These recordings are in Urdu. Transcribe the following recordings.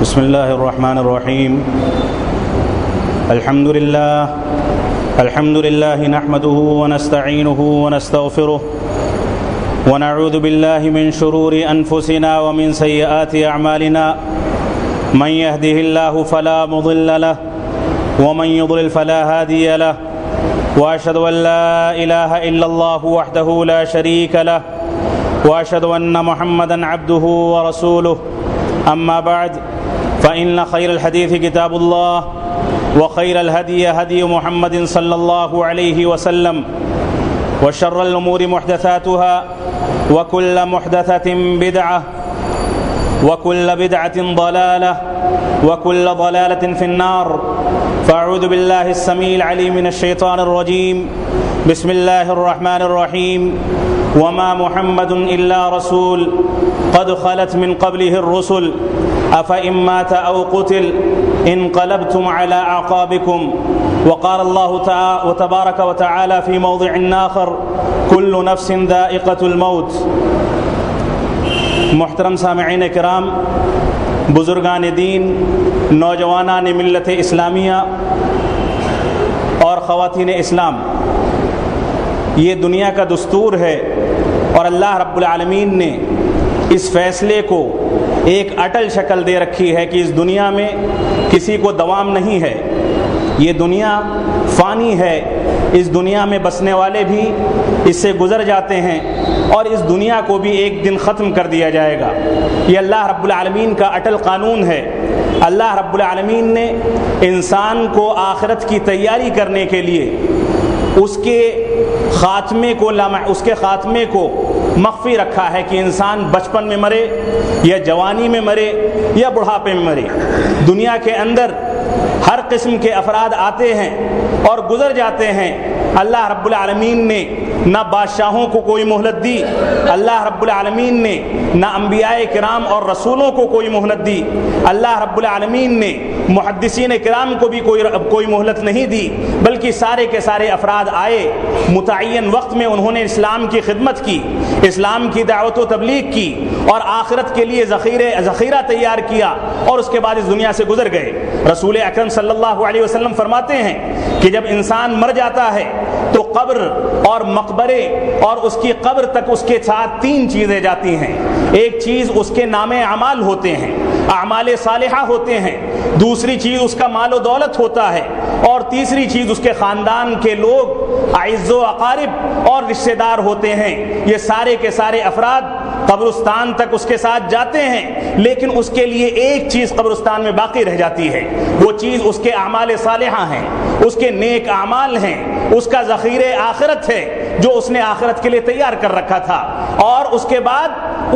بسم الله الرحمن الرحيم. الحمد لله نحمده ونستعينه ونستغفره ونعوذ بالله من شرور أنفسنا ومن سيئات أعمالنا. من يهده الله فلا مضل له ومن يضلل فلا هادي له، وأشهد أن لا إله إلا الله وحده لا شريك له، وأشهد أن محمدا عبده ورسوله. أما بعد، فإن خير الحديث كتاب الله، وخير الهدي هدي محمد صلى الله عليه وسلم، وشر الأمور محدثاتها، وكل محدثة بدعة، وكل بدعة ضلالة، وكل ضلالة في النار. فأعوذ بالله السميع العليم من الشيطان الرجيم. بسم الله الرحمن الرحيم. وما محمد إلا رسول قد خلت من قبله الرسل أفإن مات أو قتل انقلبتم على أعقابكم. وقال الله تبارك وتعالى في موضع آخر: كل نفس ذائقة الموت. محترم سامعین کرام، بزرگان دین، نوجوانان ملت اسلامیہ اور خواتین اسلام، یہ دنیا کا دستور ہے اور اللہ رب العالمین نے اس فیصلے کو ایک اٹل شکل دے رکھی ہے کہ اس دنیا میں کسی کو دوام نہیں ہے. یہ دنیا فانی ہے، اس دنیا میں بسنے والے بھی اس سے گزر جاتے ہیں اور اس دنیا کو بھی ایک دن ختم کر دیا جائے گا. یہ اللہ رب العالمین کا اٹل قانون ہے. اللہ رب العالمین نے انسان کو آخرت کی تیاری کرنے کے لیے اس کے خاتمے کو مخفی رکھا ہے کہ انسان بچپن میں مرے یا جوانی میں مرے یا بڑھاپے میں مرے. دنیا کے اندر ہر قسم کے افراد آتے ہیں اور گزر جاتے ہیں. اللہ رب العالمین نے نہ بادشاہوں کو کوئی مہلت دی، اللہ رب العالمین نے نہ انبیاء کرام اور رسولوں کو کوئی مہلت دی، اللہ رب العالمین نے محدثین کرام کو بھی کوئی مہلت نہیں دی، بلکہ سارے کے سارے افراد آئے، متعین وقت میں انہوں نے اسلام کی خدمت کی، اسلام کی دعوت و تبلیغ کی اور آخرت کے لیے ذخیرہ تیار کیا اور اس کے بعد اس دنیا سے گزر گئے. رسول اکرم صلی اللہ علیہ وسلم فرماتے ہیں کہ جب انسان مر جاتا ہے تو قبر اور مقبرے اور اس کی قبر تک اس کے ساتھ 3 چیزیں جاتی ہیں. ایک چیز اس کے نام اعمال ہوتے ہیں، اعمال صالحہ ہوتے ہیں. دوسری چیز اس کا مال و دولت ہوتا ہے، اور تیسری چیز اس کے خاندان کے لوگ، اعز و اقارب اور رشتہ دار ہوتے ہیں. یہ سارے کے سارے افراد قبرستان تک اس کے ساتھ جاتے ہیں، لیکن اس کے لیے ایک چیز قبرستان میں باقی رہ جاتی ہے. وہ چیز اس کے اعمال صالحہ ہیں، اس کے نیک اعمال ہیں، اس کا ذخیرہ آخرت ہے جو اس نے آخرت کے لیے تیار کر رکھا تھا. اور اس کے بعد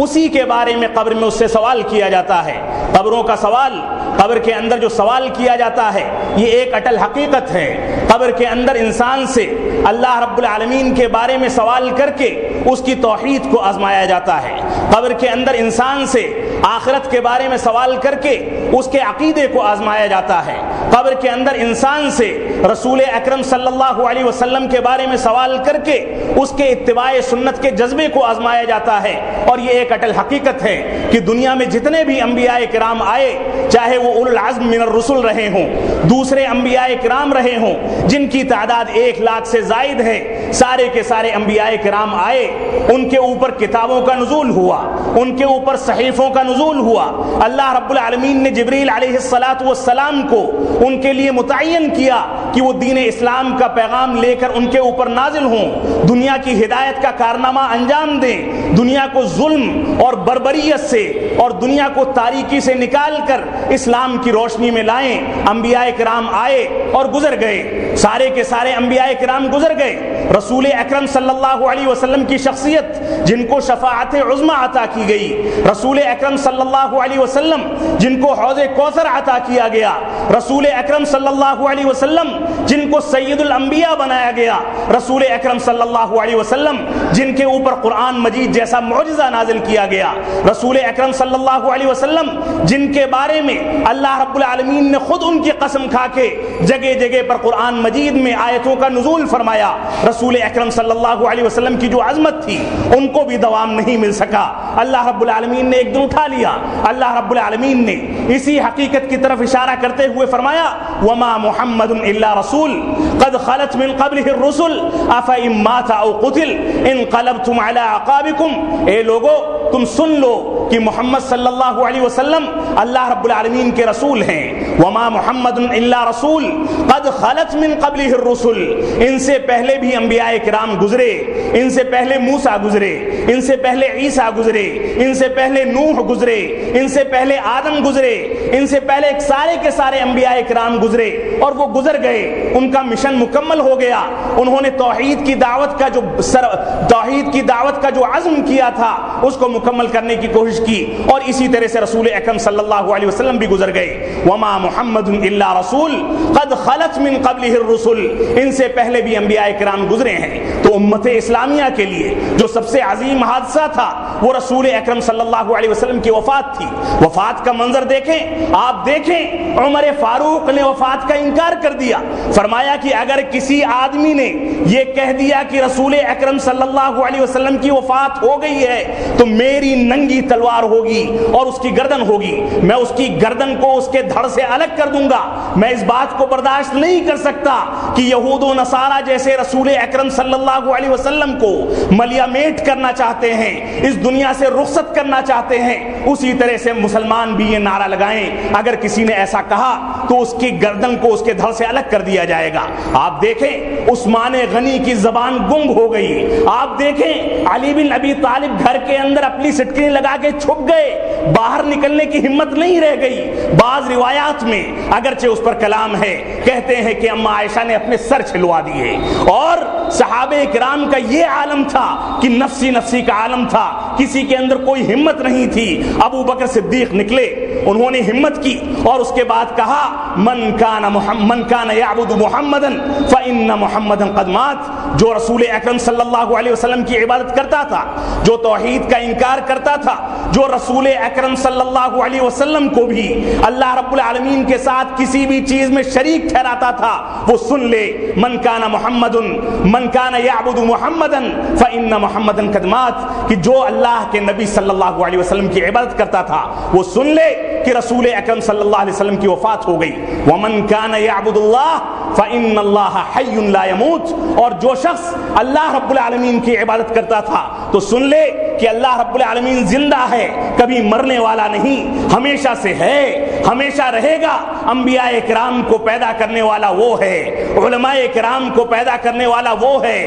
اسی کے بارے میں قبر میں اس سے سوال کیا جاتا ہے. قبروں کا سوال، قبر کے اندر جو سوال کیا جاتا ہے، یہ ایک اٹل حقیقت ہے. قبر کے اندر انسان سے اللہ رب العالمین کے بارے میں سوال کر کے اس کی توحید کو آزمایا جاتا ہے. قبر کے اندر انسان سے آخرت کے بارے میں سوال کر کے اس کے عقیدے کو آزمایا جاتا ہے. قبر کے اندر انسان سے رسول اکرم صلی اللہ علیہ وسلم کے بارے میں سوال کر کے اس کے اتباع سنت کے جذبے کو آزمایا جاتا ہے. اور یہ ایک اٹل حقیقت ہے کہ دنیا میں جتنے بھی انبیاء کرام آئے، چاہے وہ اولو العزم من الرسل رہے ہوں، دوسرے انبیاء کرام رہے ہوں جن کی تعداد 1 لاکھ سے زائد ہے، سارے کے سارے انبیاء کرام آئے، ان کے اوپر کتابوں کا نزول ہوا، ان کے اوپر صحیفوں کا نزول ہوا. اللہ رب العالمین نے جبریل علیہ السلام کو ان کے لیے متعین کیا کہ وہ دین اسلام کا پیغام لے کر ان کے اوپر نازل ہوں، دنیا کی ہدایت کا کارنامہ انجام دیں، دنیا کو ظلم اور بربریت سے اور دنیا کو تاریکی سے نکال کر اسلام کی روشنی میں لائیں. انبیاء کرام آئے اور گزر گئے، سارے کے سارے انبیاء کرام گزر گئے. رسول اکرم صلی اللہ علیہ وسلم کی شخصیت جن کو شفاعت عظمی عطا کی گئی، رسول اکرم صلی اللہ علیہ وسلم جن کو حوض کوثر عطا کیا گیا، رسول اکرم صلی اللہ علیہ وسلم جن کو سید الانبیاء بنایا گیا، رسول اکرم صلی اللہ علیہ وسلم جن کے اوپر قرآن مجید جیسا معجزہ نازل کیا گیا، رسول اکرم صلی اللہ علیہ وسلم جن کے بارے میں اللہ رب العالمین نے خود ان کی قسم کھا کے جگہ جگہ پر قرآن مجید میں آیتوں کا نزول فرمایا، رسول اکرم صلی اللہ علیہ وسلم کی جو عظمت تھی ان کو بھی دوام نہیں مل سکا. اللہ رب العالمین نے ایک دن اٹھا لیا. اللہ رب العالمین نے اسی حقیقت کی طرف اشارہ کرتے ہوئے فرمایا وما محمد الا رسول قد خلت من قبله الرسل افإن مات او قتل انقلبتم على اعقابكم. اے لوگو تم سن لو کہ محمد صلی اللہ علیہ وسلم اللہ رب العالمین کے رسول ہیں. وما محمد الا رسول قد خلت من قبله الرسل. ان سے پہلے بھی انبیاء کرام گزرے. ان سے پہلے موسیٰ گزرے, ان سے پہلے عیسیٰ گزرے, ان سے پہلے نوح گزرے, ان سے پہلے آدم گزرے, ان سے پہلے سارے کے سارے انبیاء کرام گزرے اور وہ گزر گئے. ان کا مشن مکمل ہو گیا. انہوں نے توحید کی دعوت کا جو عزم کیا تھا اس کو مکمل کرنے کی کوشش کی, اور اسی طرح سے رسول اکرم صلی اللہ علیہ وسلم بھی گزر گئے. وما محمد الا رسول قد خلت من قبله الرسل. ان سے پہلے بھی انبیاء کرام گزرے ہیں. تو امت اسلامیہ کے لیے جو سب سے عظیم حادثہ تھا وہ رسول اکرم صلی اللہ علیہ وسلم کی وفات تھی. وفات کا منظر دیکھیں, آپ دیکھیں عمر فاروق نے وفات کا انکار کر دیا. فرمایا کہ اگر کسی آدمی نے یہ کہہ دیا کہ رسول اکرم صلی اللہ علیہ وسلم کی وفات ہو گئی ہے تو میری ننگی تلوار ہوگی اور اس کی گردن ہوگی. میں اس کی گردن کو اس کے دھڑ سے الگ کر دوں گا. میں اس بات کو برداشت نہیں کر سکتا کہ یہود و نصارہ جیسے رسول اکرم صلی اللہ علیہ وسلم کو ملیا میٹ کرنا چاہتے ہیں, اس دنیا سے رخصت کرنا چاہتے ہیں, اسی طرح سے مسلمان بھی یہ نعرہ لگائیں اگر کسی نے ایسا کہا تو اس کی گردن کو اس کے دھڑ سے الگ کر دیا جائے گا. آپ دیکھیں عثمان غنی کی زبان گنگ ہو گئی. آپ دیکھیں علی بن ابی طالب گھر کے اندر اپنی سٹکیں لگا کے چھپ گئے, باہر نکلنے کی ہمت نہیں رہ گئی. بعض روایات میں اگرچہ اس پر کلام ہے, کہتے ہیں کہ اما عائشہ نے اپنے سر چھلوا دیے. اور صحابہ کرام کا یہ عالم تھا کہ نفسی نفسی کا عالم تھا, کسی کے اندر کوئی ہمت نہیں تھی. ابو بکر صدیق نکلے, انہوں نے ہمت کی اور اس کے بعد کہا من کان یعبد محمدا فإن محمدا قد مات. جو رسول اکرم صلی اللہ علیہ وسلم کی عبادت کرتا تھا, جو توحید کا انکار کرتا تھا, جو رسول اکرم صلی اللہ علیہ وسلم کو بھی اللہ رب العالمین کے ساتھ کسی بھی چیز میں شریک ٹھہراتا تھا, وہ سن لے من کان یعبد محمدا فإن محمدا قد مات. کہ جو اللہ کے نبی صلی اللہ علیہ وسلم کی عبادت کرتا تھا وہ سن لے کہ رسول اکرم صلی اللہ علیہ وسلم کی وفات ہو گئی. ومن کان یعبد اللہ فإن اللہ حی لا يموت. اور جو شخص اللہ رب العالمین کی عبادت کرتا تھا تو سن لے کہ اللہ رب العالمین زندہ ہے, کبھی مرنے والا نہیں, ہمیشہ سے ہے, ہمیشہ رہے گا. انبیاء کرام کو پیدا کرنے والا وہ ہے, علماء کرام کو پیدا کرنے والا وہ ہے,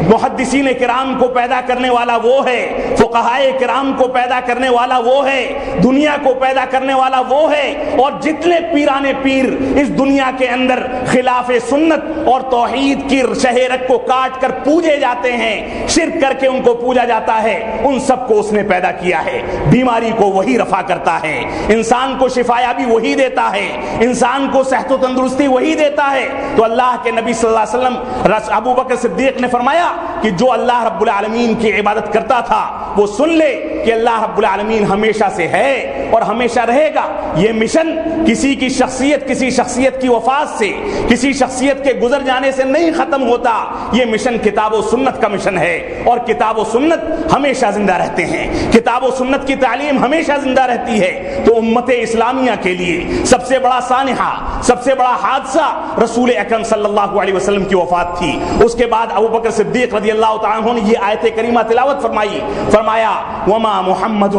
محدثین کرام کو پیدا کرنے والا وہ ہے, فقہائے کرام کو پیدا کرنے والا وہ ہے, دنیا کو پیدا کرنے والا وہ ہے. اور جتنے پیرانے پیر اس دنیا کے اندر خلاف سنت اور توحید کی شہرت کو کاٹ کر پوجے جاتے ہیں, شرک کر کے ان کو پوجا جاتا ہے, ان سب کو اس نے پیدا کیا ہے. بیماری کو وہی رفع کرتا ہے, انسان کو شفایابی وہی دیتا ہے, انسان کو صحت و تندرستی وہی دیتا ہے. تو اللہ کے نبی صلی اللہ علیہ وسلم ابو بکر صدیق نے فرمایا کہ جو اللہ رب العالمین کی عبادت کرتا تھا وہ سن لے کہ اللہ رب العالمین ہمیشہ سے ہے اور ہمیشہ رہے گا. یہ مشن کسی شخصیت کی وفات سے, کسی شخصیت کے گزر جانے سے نہیں ختم ہوتا. یہ مشن کتاب و سنت کا مشن ہے, اور کتاب و سنت ہمیشہ زندہ رہتے ہیں, کتاب و سنت کی تعلیم ہمیشہ زندہ رہتی ہے. تو امت اسلامیہ کے لیے سب سے بڑا سانحہ, سب سے بڑا حادثہ رسول اکرم صلی اللہ علیہ وسلم کی وفات تھی. اس کے بعد ابو بکر صدیق رضی اللہ تعالیٰ عنہ نے یہ آیت کریمہ تلاوت فرمائی. فرمایا وما محمد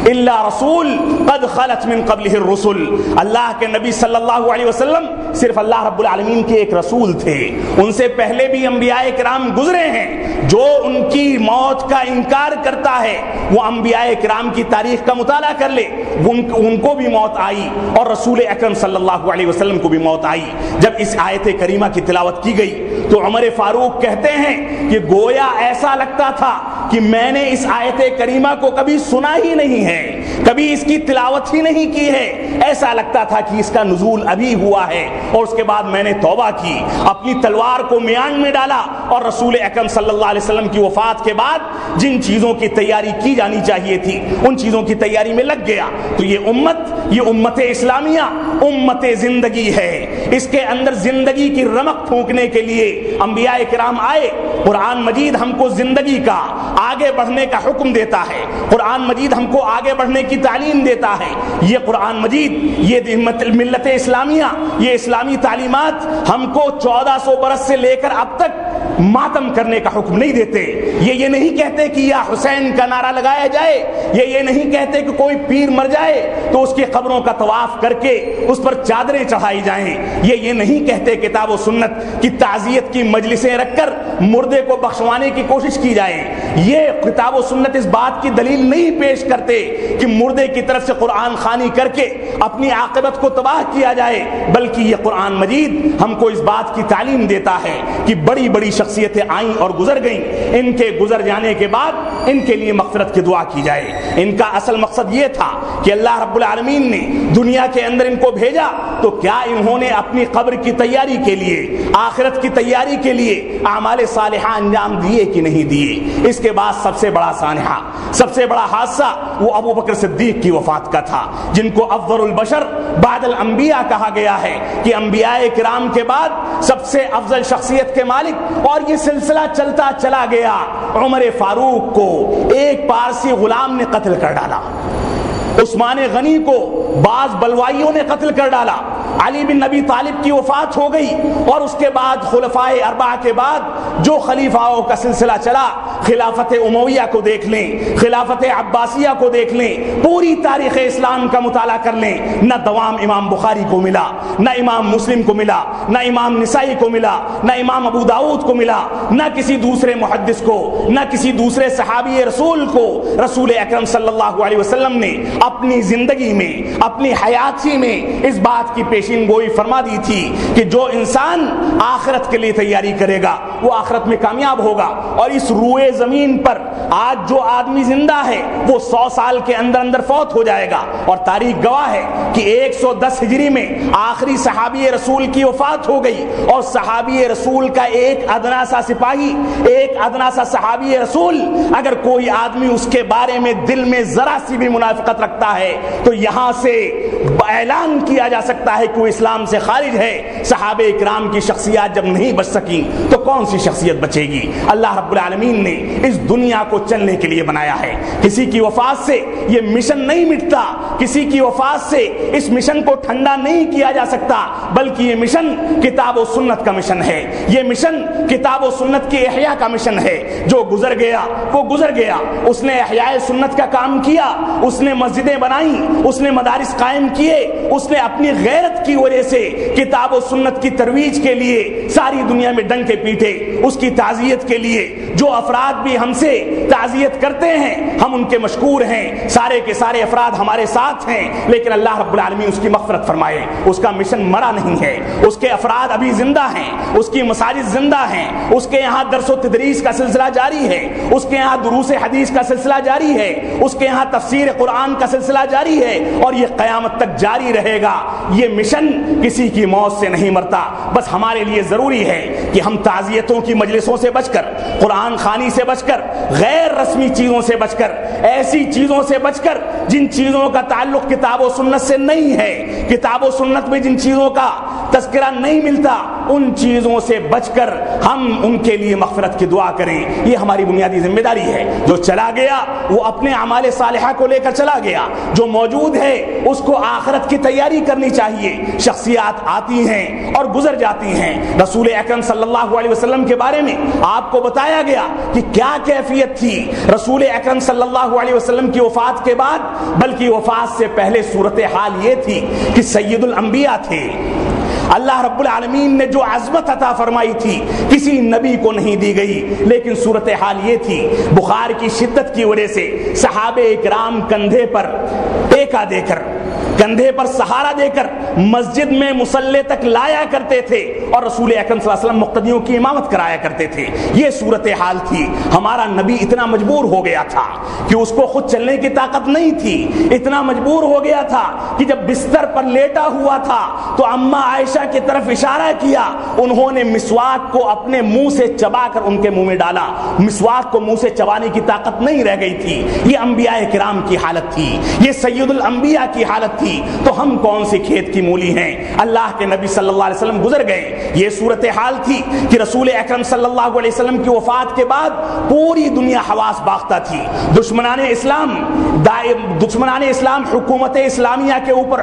الا رسول قد خلت من قبله الرسل. اللہ کے نبی صلی اللہ علیہ وسلم صرف اللہ رب العالمین کے ایک رسول تھے, ان سے پہلے بھی انبیاء کرام گزرے ہیں. جو ان کی موت کا انکار کرتا ہے وہ انبیاء کرام کی تاریخ کا مطالعہ کر لے, ان کو بھی موت آئی اور رسول اکرم صلی اللہ علیہ وسلم کو بھی موت آئی. جب اس آیت کریمہ کی تلاوت کی گئی تو عمر فاروق کہتے ہیں کہ گویا ایسا لگتا تھا کہ میں نے اس آیت کریمہ کو کبھی سنا ہی نہیں ہے, کبھی اس کی تلاوت ہی نہیں کی ہے. ایسا لگتا تھا کہ اس کا نزول ابھی ہوا ہے. اور اس کے بعد میں نے توبہ کی, اپنی تلوار کو میان میں ڈالا اور رسول اکرم صلی اللہ علیہ وسلم کی وفات کے بعد جن چیزوں کی تیاری کی جانی چاہیے تھی ان چیزوں کی تیاری میں لگ گیا. تو یہ امت اسلامیہ امت زندگی ہے. اس کے اندر زندگی کی رمق پھونکنے کے لیے انبیاء کرام آئے۔ قرآن مجید ہم کو زندگی کا آگے بڑھنے کا حکم دیتا ہے، قرآن مجید ہم کو آگے بڑھنے کی تعلیم دیتا ہے۔ یہ قرآن مجید، یہ ملت اسلامیہ، یہ اسلامی تعلیمات ہم کو 1400 برس سے لے کر اب تک ماتم کرنے کا حکم نہیں دیتے۔ یہ نہیں کہتے کہ یا حسین کا نعرہ لگایا جائے، یہ نہیں کہتے کہ کوئی پیر مر جائے تو اس کی قبروں کا طواف کر کے اس پر چادریں چڑھائی جائیں، یہ نہیں کہتے کتاب و سنت کی تعزیت کی مجلسیں رکھ کر مردے کو بخشوانے کی کوشش کی جائے۔ یہ کتاب و سنت اس بات کی دلیل نہیں پیش کرتے کہ مردے کی طرف سے قرآن خوانی کر کے اپنی عاقبت کو تباہ کیا جائے، بلکہ یہ قرآن مجید ہم کو اس بات کی تعلیم دیتا ہے کہ بڑی بڑی شخصیتیں آئیں اور گزر گئیں، ان کے گزر جانے کے بعد ان کے لیے مغفرت کی دعا کی جائے۔ ان کا اصل مقصد یہ تھا کہ اللہ رب العالمین نے دنیا کے اندر ان کو بھیجا تو کیا انہوں نے اپنی قبر کی تیاری کے لیے، آخرت کی تیاری کے لیے اعمال صالحہ انجام دیے کہ نہیں دیے؟ اس کے بعد سب سے بڑا سانحہ، سب سے بڑا حادثہ وہ ابو بکر صدیق کی وفات کا تھا، جن کو افضل البشر بعد الانبیاء کہا گیا ہے کہ انبیاء کرام کے بعد سب سے افضل شخصیت کے مالک، اور یہ سلسلہ چلتا چلا گیا۔ عمر فاروق کو ایک پارسی غلام نے قتل کر ڈالا، عثمان غنی کو بعض بلوائیوں نے قتل کر ڈالا، علی بن نبی طالب کی وفات ہو گئی، اور اس کے بعد خلفائے اربعہ کے بعد جو خلیفاؤں کا سلسلہ چلا، خلافت امویہ کو دیکھ لیں، خلافت عباسیہ کو دیکھ لیں، پوری تاریخ اسلام کا مطالعہ کر لیں، نہ دوام امام بخاری کو ملا، نہ امام مسلم کو ملا، نہ امام نسائی کو ملا، نہ امام ابو داؤد کو ملا، نہ کسی دوسرے محدث کو، نہ کسی دوسرے صحابی رسول کو۔ رسول اکرم صلی اللہ علیہ وسلم نے اپنی زندگی میں، اپنی حیاتی میں اس بات کی پیشین گوئی فرما دی تھی کہ جو انسان آخرت کے لیے تیاری کرے گا وہ آخرت میں کامیاب ہوگا، اور اس روئے زمین پر آج جو آدمی زندہ ہے وہ 100 سال کے اندر اندر فوت ہو جائے گا، اور تاریخ گواہ ہے کہ 110 ہجری میں آخری صحابی رسول کی وفات ہو گئی، اور صحابی رسول کا ایک ادنا سا سپاہی، ایک ادنا سا صحابی رسول، اگر کوئی آدمی اس کے بارے میں دل میں ذرا سی بھی منافقت رکھتا ہے تو یہاں سے اعلان کیا جا سکتا ہے کہ وہ اسلام سے خارج ہے۔ صحابہ اکرام کی شخصیات جب نہیں بچ سکیں تو کون سی شخصیت بچے گی؟ اللہ رب العالمین نے اس دنیا کو چلنے کے لیے بنایا ہے، کسی کی وفات سے یہ مشن نہیں مٹتا، کسی کی وفات سے اس مشن کو ٹھنڈا نہیں کیا جا سکتا، بلکہ یہ مشن کتاب و سنت کا مشن ہے، یہ مشن کتاب و سنت کی احیاء کا مشن ہے۔ جو گزر گیا وہ گزر گیا، اس نے احیاء سنت کا کام کیا، اس نے مسجدیں بنائیں، اس نے مدارس قائم کیے، اس نے اپنی غیرت کی وجہ سے کتاب و سنت کی ترویج کے لیے ساری دنیا میں ڈنکے پیٹے، اس کی تعزیت کے لیے جو افراد بھی ہم سے تعزیت کرتے ہیں ہم ان کے مشکور ہیں، سارے کے سارے افراد ہمارے ساتھ ہیں، لیکن اللہ رب العالمین اس کی مغفرت فرمائے، اس کا مشن مرا نہیں ہے، اس کے افراد ابھی زندہ ہیں، اس کی مساجد زندہ ہیں، اس کے یہاں درس و تدریس کا سلسلہ جاری ہے، اس کے یہاں دروس حدیث کا سلسلہ جاری ہے، اس کے یہاں تفسیر قرآن کا سلسلہ جاری ہے، اور یہ قیامت تک جاری رہے گا۔ یہ مشن کسی کی موت سے نہیں مرتا، بس ہمارے لیے ضروری ہے کہ ہم تعزیتوں کی مجلسوں سے بچ کر، قرآن خوانی سے بچ کر، غیر رسمی چیزوں سے بچ کر، ایسی چیزوں سے بچ کر جن چیزوں کا تعلق کتاب و سنت سے نہیں ہے، کتاب و سنت میں جن چیزوں کا تذکرہ نہیں ملتا، ان چیزوں سے بچ کر ہم ان کے لیے مغفرت کی دعا کریں۔ یہ ہماری بنیادی ذمہ داری ہے۔ جو چلا گیا وہ اپنے اعمال صالحہ کو لے کر چلا گیا، جو موجود ہے اس کو آخرت کی تیاری کرنی چاہیے۔ شخصیات آتی ہیں اور گزر جاتی ہیں، رسول اکرم صلی اللہ علیہ وسلم کے بارے میں آپ کو بتایا گیا کہ کیا کیفیت تھی رسول اکرم صلی اللہ علیہ وسلم کی وفات کے بعد، بلکہ وفات سے پہلے صورتحال یہ تھی کہ سید الانبیاء تھے۔ اللہ رب العالمین نے جو عظمت عطا فرمائی تھی کسی نبی کو نہیں دی گئی، لیکن صورتحال یہ تھی بخار کی شدت کی وجہ سے صحابہ اکرام کندھے پر ٹیکا دے کر، کندھے پر سہارا دے کر مسجد میں مصلی تک لایا کرتے تھے، اور رسول اکرم صلی اللہ علیہ وسلم مقتدیوں کی امامت کرایا کرتے تھے۔ یہ صورتحال تھی۔ ہمارا نبی اتنا مجبور ہو گیا تھا کہ اس کو خود چلنے کی طاقت نہیں تھی، اتنا مجبور ہو گیا تھا کہ جب بستر پر لیٹا ہوا تھا تو اماں عائشہ کی طرف اشارہ کیا، انہوں نے مسواک کو اپنے منہ سے چبا کر ان کے منہ میں ڈالا، مسواک کو منہ سے چبانے کی طاقت نہیں رہ گئی تھی۔ یہ انبیاء کرام کی حالت تھی، یہ سید الانبیاء کی حالت تھی۔ تھی تو ہم کون سی کھیت کی مولی ہیں؟ اللہ کے نبی صلی اللہ علیہ وسلم گزر گئے. یہ صورتحال تھی کہ رسول اکرم صلی اللہ علیہ وسلم کی وفات کے بعد پوری دنیا حواس باختہ تھی. دشمنان اسلام حکومت اسلامیہ کے اوپر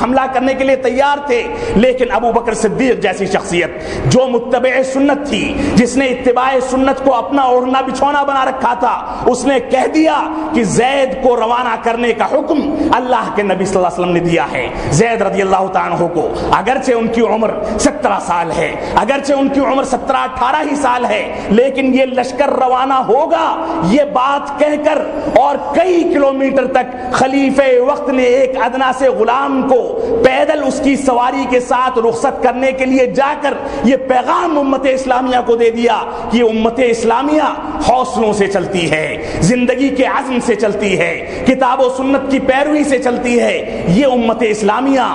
حملہ کرنے کے لیے تیار تھے، لیکن ابو بکر صدیق جیسی شخصیت جو متبع سنت تھی، جس نے اتباع سنت کو اپنا اوڑھنا بچھونا بنا رکھا تھا، اس نے کہہ دیا کہ زید کو روانہ کرنے کا حکم اللہ کے نبی صلی اللہ علیہ وسلم نے دیا ہے. زید رضی اللہ تعالیٰ عنہ کو اگرچہ ان کی عمر 17 سال ہے، اگرچہ ان کی عمر 17-18 ہی سال ہے، لیکن یہ لشکر روانہ ہوگا یہ بات کہہ کر اور کئی کلومیٹر تک خلیفہ وقت نے ایک ادنا سے غلام کو پیدل اس کی سواری کے ساتھ رخصت کرنے کے لیے جا کر یہ پیغام امت اسلامیہ کو دے دیا کہ یہ امت اسلامیہ حوصلوں سے چلتی ہے، زندگی کے عزم سے چلتی ہے، کتاب و سنت کی پیروی سے چلتی ہے. یہ امت اسلامیہ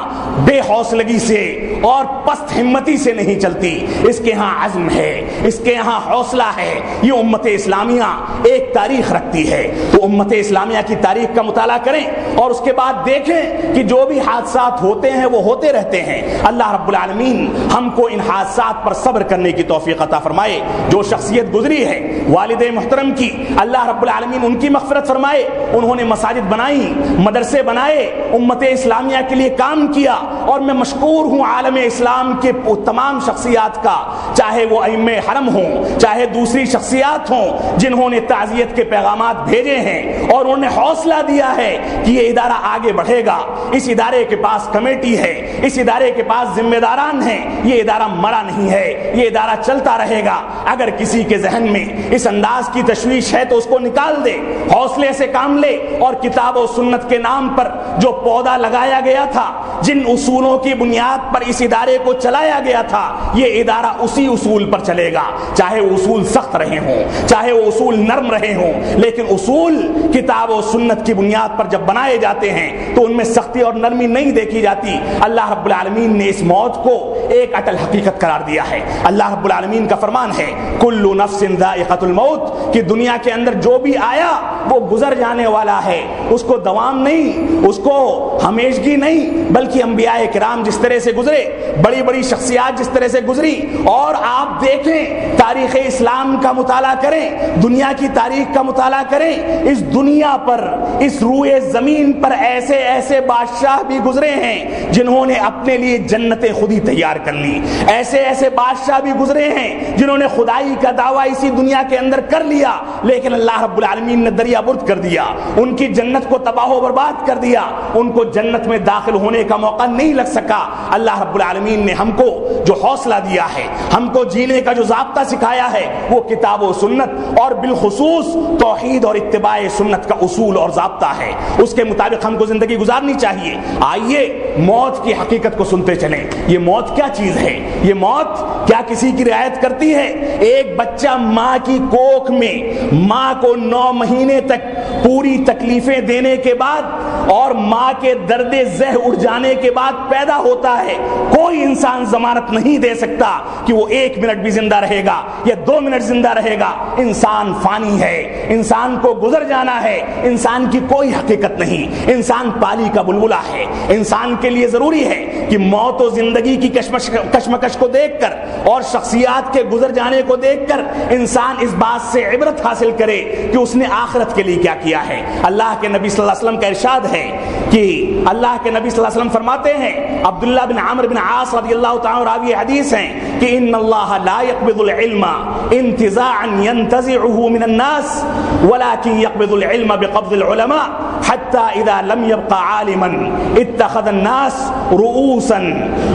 بے حوصلگی سے اور پست ہمتی سے نہیں چلتی، اس کے ہاں عزم ہے، اس کے یہاں حوصلہ ہے. یہ امت اسلامیہ ایک تاریخ رکھتی ہے. تو امت اسلامیہ کی تاریخ کا مطالعہ کریں اور اس کے بعد دیکھیں کہ جو بھی حادثات ہوتے ہیں وہ ہوتے رہتے ہیں. اللہ رب العالمین ہم کو ان حادثات پر صبر کرنے کی توفیق عطا فرمائے. جو شخصیت گزری ہے والد محترم کی، اللہ رب العالمین ان کی مغفرت فرمائے. انہوں نے مساجد بنائی، مدرسے بنائے، امت اسلامیہ کے لیے کام کیا، اور میں مشکور ہوں عالم اسلام کے تمام شخصیات کا، چاہے وہ ائمہ حرم ہوں، چاہے دوسری شخصیات ہوں، جنہوں نے تعزیت کے پیغامات بھیجے ہیں اور انہوں نے حوصلہ دیا ہے کہ یہ ادارہ آگے بڑھے گا. اس ادارے کے پاس کمیٹی ہے، اس ادارے کے پاس ذمہ داران ہیں، یہ ادارہ مرا نہیں ہے، یہ ادارہ چلتا رہے گا. اگر کسی کے ذہن میں اس انداز کی تشویش ہے تو اس کو نکال دے، حوصلے سے کام لے، اور کتاب و سنت کے نام پر جو پودا لگایا گیا تھا، جن اصولوں کی بنیاد پر اس ادارے کو چلایا گیا تھا، یہ ادارہ اسی اصول پر چلے گا. چاہے وہ اصول سخت رہے ہوں، چاہے وہ اصول نرم رہے ہوں، لیکن اصول کتاب و سنت کی بنیاد پر جب بنائے جاتے ہیں تو ان میں سختی اور نرمی نہیں دیکھی جاتی. اللہ رب العالمین نے اس موت کو ایک اٹل حقیقت قرار دیا ہے. اللہ رب العالمین کا فرمان ہے کل نفس ذائقۃ الموت، کہ دنیا کے اندر جو بھی آیا وہ گزر جانے والا ہے. اس کو دوام نہیں، اس کو ہمیشگی نہیں، بلکہ انبیاء کرام جس طرح سے گزرے، بڑی بڑی شخصیات جس طرح سے گزری، اور آپ دیکھیں تاریخ اسلام کا مطالعہ کریں، دنیا کی تاریخ کا مطالعہ کریں، اس دنیا پر، اس روئے زمین پر ایسے ایسے بادشاہ بھی گزرے ہیں جنہوں نے اپنے لیے جنتیں خود ہی تیار کر لی. ایسے ایسے بادشاہ بھی گزرے ہیں جنہوں نے خدائی کا دعویٰ اسی دنیا کے اندر کر لیا، لیکن اللہ رب العالمین نے دریا برد کر دیا، ان کی جنت کو تباہ و برباد کر دیا، ان کو جنت میں داخل ہونے کا موقع نہیں لگ سکا. اللہ رب العالمین نے ہم کو جو حوصلہ دیا ہے، ہم کو جینے کا جو ضابطہ سکھایا ہے، وہ کتاب و سنت اور بالخصوص توحید اور اتباع سنت کا اصول اور ضابطہ ہے. اس کے مطابق ہم کو زندگی گزارنی چاہیے. آئیے موت کی حقیقت کو سنتے چلیں. یہ موت کیا چیز ہے؟ یہ موت کیا کسی کی رعایت کرتی ہے؟ ایک بچہ ماں کی کوکھ میں ماں کو 9 مہینے تک پوری تکلیفیں دینے کے بعد اور ماں کے درد زہ اٹھ جانے کے بعد پیدا ہوتا ہے. کوئی انسان ضمانت نہیں دے سکتا کہ وہ 1 منٹ بھی زندہ رہے گا یا 2 منٹ زندہ رہے گا. انسان فانی ہے، انسان کو گزر جانا ہے، انسان کی کوئی حقیقت نہیں. انسان پالی کا بلبلا ہے. انسان کے لیے ضروری ہے کہ موت و زندگی کی کشمکش کو دیکھ کر اور شخصیات کے گزر جانے کو دیکھ کر انسان اس بات سے عبرت حاصل کرے کہ اس نے آخرت کے لیے کیا کیا ہے. اللہ کے نبی صلی اللہ علیہ وسلم کا ارشاد ہے کہ اللہ کے نبی صلی اللہ علیہ وسلم فرماتے ہیں، عبداللہ بن عمرو بن عاص رضی اللہ تعالیٰ راوی حدیث ہیں کہ ان اللہ لا يقبض العلم انتزاعا ينتزعه من الناس ولكن يقبض العلم بقبض العلماء حتى اذا لم يبقى عالما اتخذ الناس رؤوسا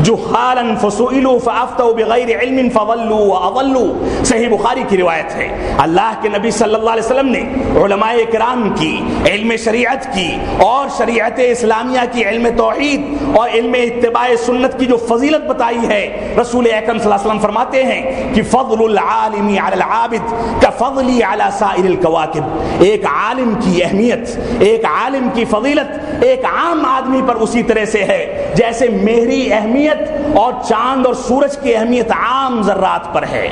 جهالا فسئلوا فافتوا بغير علم فضلوا واضلوا. صحیح بخاری کی روایت ہے. اللہ کے نبی صلی اللہ علیہ وسلم نے علماء کرام کی، علم شریعت کی اور شریعت اسلامیہ کی، علم توحید اور علم اتباع سنت کی جو فضیلت بتائی ہے، رسول اکرم صلی اللہ علیہ وسلم فرماتے ہیں کہ فضل العالم علی العابد کفضلی علی سائر الکواکب. ایک عالم کی اہمیت، ایک عالم کی فضیلت ایک عام آدمی پر اسی طرح سے ہے جیسے سنہری اہمیت اور چاند اور سورج کی اہمیت عام ذرات پر ہے۔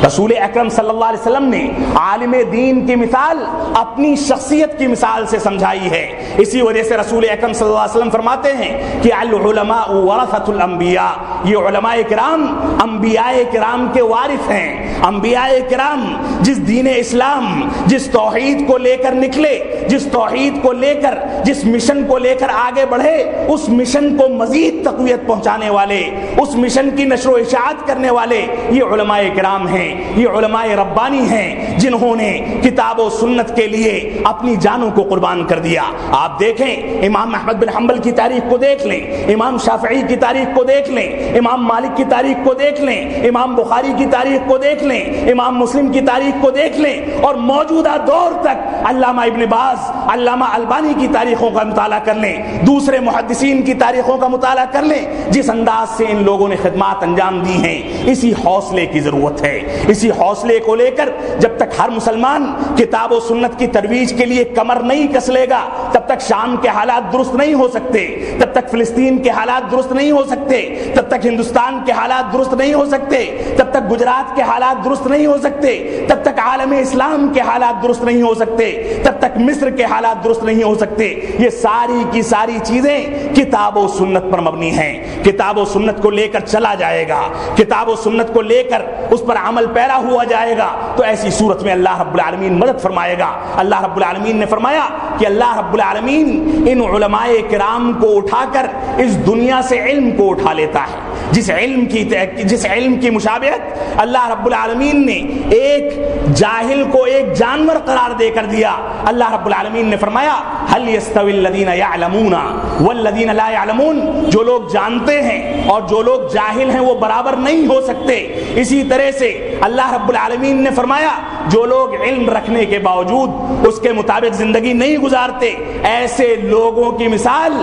رسول اکرم صلی اللہ علیہ وسلم نے عالم دین کی مثال اپنی شخصیت کی مثال سے سمجھائی ہے۔ اسی وجہ سے رسول اکرم صلی اللہ علیہ وسلم فرماتے ہیں کہ العلماء ورثۃ الانبیاء، یہ علماء کرام انبیاء کرام کے وارث ہیں۔ انبیاء کرام جس دین اسلام، جس توحید کو لے کر نکلے، جس توحید کو لے کر، جس مشن کو لے کر آگے بڑھے، اس مشن کو مزید تقویت پہنچانے والے، اس مشن کی نشر و اشاعت کرنے والے یہ علماء کرام ہیں، یہ علماء ربانی ہیں جنہوں نے کتاب و سنت کے لیے اپنی جانوں کو قربان کر دیا۔ آپ دیکھیں امام محمد بن حنبل کی تاریخ کو دیکھ لیں، امام شافعی کی تاریخ کو دیکھ لیں، امام مالک کی تاریخ کو دیکھ لیں، امام بخاری کی تاریخ کو دیکھ لیں، امام مسلم کی تاریخ کو دیکھ لیں، اور موجودہ دور تک علامہ ابن باز، علامہ البانی کی تاریخوں کا مطالعہ کر لیں، دوسرے محدثین کی تاریخوں کا مطالعہ کر لیں، جس انداز سے ان لوگوں نے خدمات انجام دی ہیں۔ اسی حوصلے کی ضرورت ہے۔ اسی حوصلے کو لے کر جب تک ہر مسلمان کتاب و سنت کی ترویج کے لیے کمر نہیں کس لے گا، تب تک شام کے حالات درست نہیں ہو سکتے، تب تک فلسطین کے حالات درست نہیں ہو سکتے، تب تک ہندوستان کے حالات درست نہیں ہو سکتے، تب تک گجرات کے حالات درست نہیں ہو سکتے، تب تک عالم اسلام کے حالات درست نہیں ہو سکتے، تب تک مصر کے حالات درست نہیں ہو سکتے۔ یہ ساری کی ساری چیزیں کتاب و سنت پر مبنی ہیں۔ کتاب و سنت کو لے کر چلا جائے گا، کتاب و سنت کو لے کر اس پر عمل پیرا ہوا جائے گا، تو ایسی صورت میں اللہ رب العالمین مدد فرمائے گا۔ اللہ رب العالمین نے فرمایا کہ اللہ رب العالمین ان علماء کرام کو اٹھا کر اس دنیا سے علم کو اٹھا لیتا ہے۔ جس علم کی مشابہت اللہ رب العالمین نے ایک جاہل کو ایک جانور قرار دے کر دیا، اللہ رب العالمین نے فرمایا هل يستوي الذين يعلمون والذين لا يعلمون، جو لوگ جانتے ہیں اور جو لوگ جاہل ہیں وہ برابر نہیں ہو سکتے۔ اسی طرح سے اللہ رب العالمین نے فرمایا جو لوگ علم رکھنے کے باوجود اس کے مطابق زندگی نہیں گزارتے، ایسے لوگوں کی مثال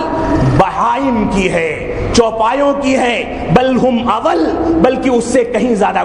بہائم کی ہے، چوپایوں کی ہے، بل ہم اول، بلکہ اس سے کہیں زیادہ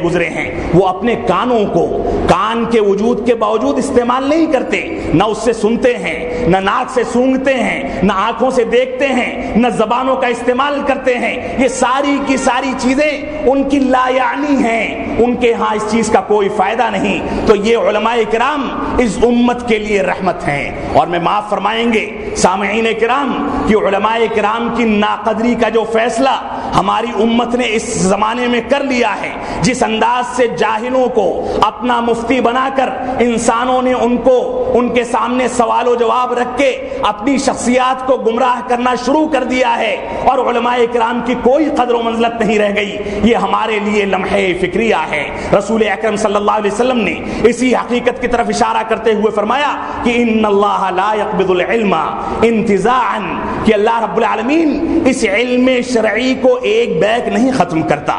گزرے ہیں۔ وہ اپنے کانوں کو کان کے وجود کے باوجود استعمال نہیں کرتے، نہ اس سے سنتے ہیں، نہ ناک سے سونگھتے ہیں، نہ آنکھوں سے دیکھتے ہیں، نہ زبانوں کا استعمال کرتے ہیں۔ یہ ساری کی ساری چیزیں ان کی لا یعنی ہیں، ان کے ہاں اس چیز کا کوئی فائدہ نہیں۔ تو یہ علماء کرام اس امت کے لیے رحمت ہیں۔ اور میں معاف فرمائیں گے سامعین کرام کہ علماء کرام کی ناقدری کا جو فیصلہ ہماری امت نے اس زمانے میں کر لیا ہے، جس انداز سے جاہلوں کو اپنا مفتی بنا کر انسانوں نے ان کے سامنے سوال و جواب رکھ کے اپنی شخصیات کو گمراہ کرنا شروع کر دیا ہے، اور علماء کرام کی کوئی قدر و منزلت نہیں رہ گئی، یہ ہمارے لیے لمحہ فکریہ ہے۔ رسول اکرم صلی اللہ علیہ وسلم نے اسی حقیقت کی طرف اشارہ کرتے ہوئے فرمایا کہ ان اللہ لا يقبض العلم انتزاعا، کہ اللہ رب العالمین اس علم شرعی کو ایک بیگ نہیں ختم کرتا،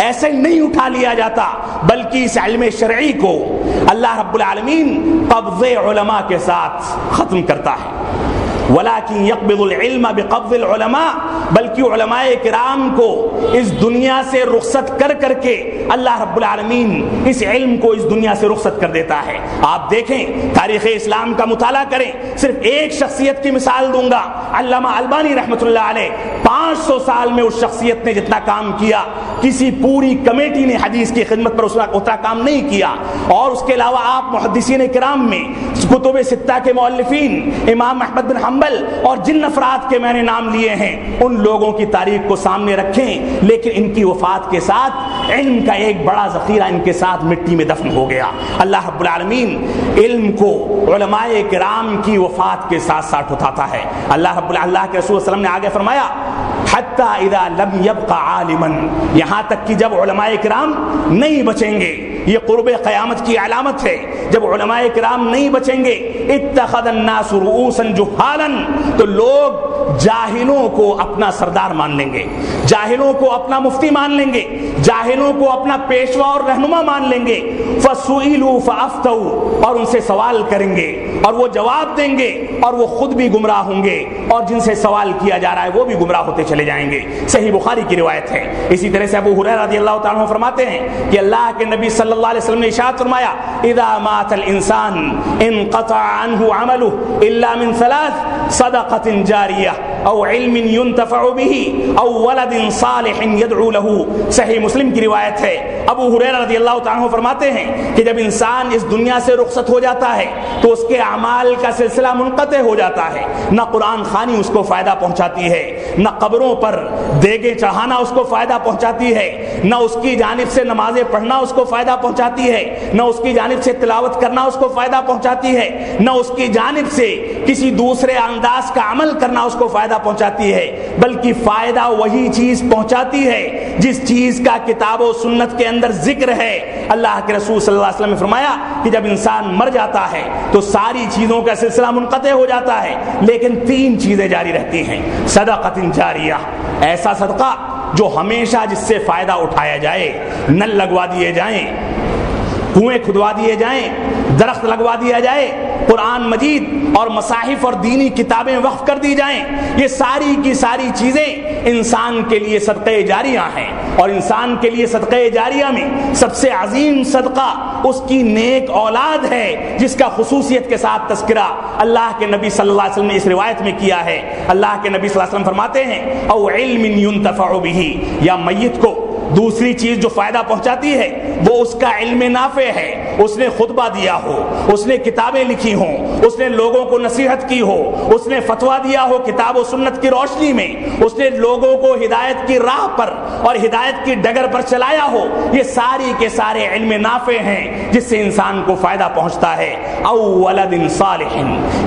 ایسے نہیں اٹھا لیا جاتا، بلکہ اس علم شرعی کو اللہ رب العالمین قبض علماء کے ساتھ ختم کرتا ہے۔ ولیکن یقبض العلم بقبض العلماء، بلکہ علماء کرام کو اس دنیا سے رخصت کر کر کے اللہ رب العالمین اس علم کو اس دنیا سے رخصت کر دیتا ہے۔ آپ دیکھیں تاریخ اسلام کا مطالعہ کریں، صرف ایک شخصیت کی مثال دوں گا، علامہ البانی رحمۃ اللہ علیہ۔ 500 سال میں اس شخصیت نے جتنا کام کیا کسی پوری کمیٹی نے حدیث کی خدمت پر اتنا کام نہیں کیا۔ اور اس کے علاوہ آپ محدثین کرام میں کتب ستہ کے مؤلفین امام محمد بن حنبل اور جن افراد کے میں نے نام لیے ہیں ان لوگوں کی تاریخ کو سامنے رکھیں، لیکن ان کی وفات کے ساتھ علم کا ایک بڑا ذخیرہ ان کے ساتھ مٹی میں دفن ہو گیا۔ اللہ رب العالمین علم کو علماء کرام کی وفات کے ساتھ ساتھ اٹھاتا ہے۔ اللہ کے رسول صلی اللہ علیہ وسلم نے آگے فرمایا حتی اذا لم یبق عالما، یہاں تک کہ جب علماء کرام نہیں بچیں گے، یہ قرب قیامت کی علامت ہے، جب علماء کرام نہیں بچیں گے، اتخذ الناس رؤوسا جہالا، تو لوگ جاہلوں کو اپنا سردار مان لیں گے، جاہلوں کو اپنا مفتی مان لیں گے، جاہلوں کو اپنا پیشوا اور رہنما مان لیں گے، فسئلوا فافتوا، اور ان سے سوال کریں گے، اور وہ جواب دیں گے اور وہ خود بھی گمراہ ہوں گے اور جن سے سوال کیا جا رہا ہے وہ بھی گمراہ ہوتے چلے جائیں گے۔ صحیح بخاری کی روایت ہے۔ اسی طرح سے ابو ہریرہ رضی اللہ تعالیٰ عنہ فرماتے ہیں کہ اللہ کے نبی صلی اللہ علیہ وسلم نے ارشاد فرمایا اذا مات الانسان انقطع عنه عمله الا من ثلاث صدقۃ جاریہ او علم ينتفع به او ولد صالح يدعو له۔ صحیح مسلم کی روایت ہے۔ ابو ہریرہ رضی اللہ تعالیٰ عنہ فرماتے ہیں کہ جب انسان اس دنیا سے رخصت ہو جاتا ہے تو اس کے اعمال کا سلسلہ منقطع ہو جاتا ہے۔ نہ قرآن خوانی اس کو فائدہ پہنچاتی ہے، نہ قبروں پر دیگیں چڑھانا اس کو فائدہ پہنچاتی ہے، نہ اس کی جانب سے نمازیں پڑھنا اس کو فائدہ پہنچاتی ہے، نہ اس کی جانب سے تلاوت کرنا اس کو فائدہ پہنچاتی ہے، نہ اس کی جانب سے کسی دوسرے انداز کا عمل کرنا اس کو فائدہ پہنچاتی ہے، بلکہ فائدہ وہی چیز پہنچاتی ہے جس چیز کا کتاب و سنت کے اندر ذکر ہے۔ اللہ کے رسول صلی اللہ علیہ وسلم نے فرمایا کہ جب انسان مر جاتا ہے تو ساری چیزوں کا سلسلہ منقطع ہو جاتا ہے، لیکن تین چیزیں جاری رہتی ہیں۔ صدقۃ جاریہ، ایسا صدقہ جو ہمیشہ جس سے فائدہ اٹھایا جائے، نل لگوا دیے جائیں، کنویں کھدوا دیے جائیں، درخت لگوا دیا جائے، قرآن مجید اور مصاحف اور دینی کتابیں وقف کر دی جائیں، یہ ساری کی ساری چیزیں انسان کے لیے صدقہ جاریہ ہیں۔ اور انسان کے لیے صدقہ جاریہ میں سب سے عظیم صدقہ اس کی نیک اولاد ہے، جس کا خصوصیت کے ساتھ تذکرہ اللہ کے نبی صلی اللہ علیہ وسلم نے اس روایت میں کیا ہے۔ اللہ کے نبی صلی اللہ علیہ وسلم فرماتے ہیں او علم ينتفع به، یا میت کو دوسری چیز جو فائدہ پہنچاتی ہے وہ اس کا علم نافع ہے، اس نے خطبہ دیا ہو، اس نے کتابیں لکھی ہوں، اس نے لوگوں کو نصیحت کی ہو، اس نے فتویٰ دیا ہو کتاب و سنت کی روشنی میں، اس نے لوگوں کو ہدایت کی راہ پر اور ہدایت کی ڈگر پر چلایا ہو، یہ ساری کے سارے علم نافع ہیں جس سے انسان کو فائدہ پہنچتا ہے۔ او ولد صالح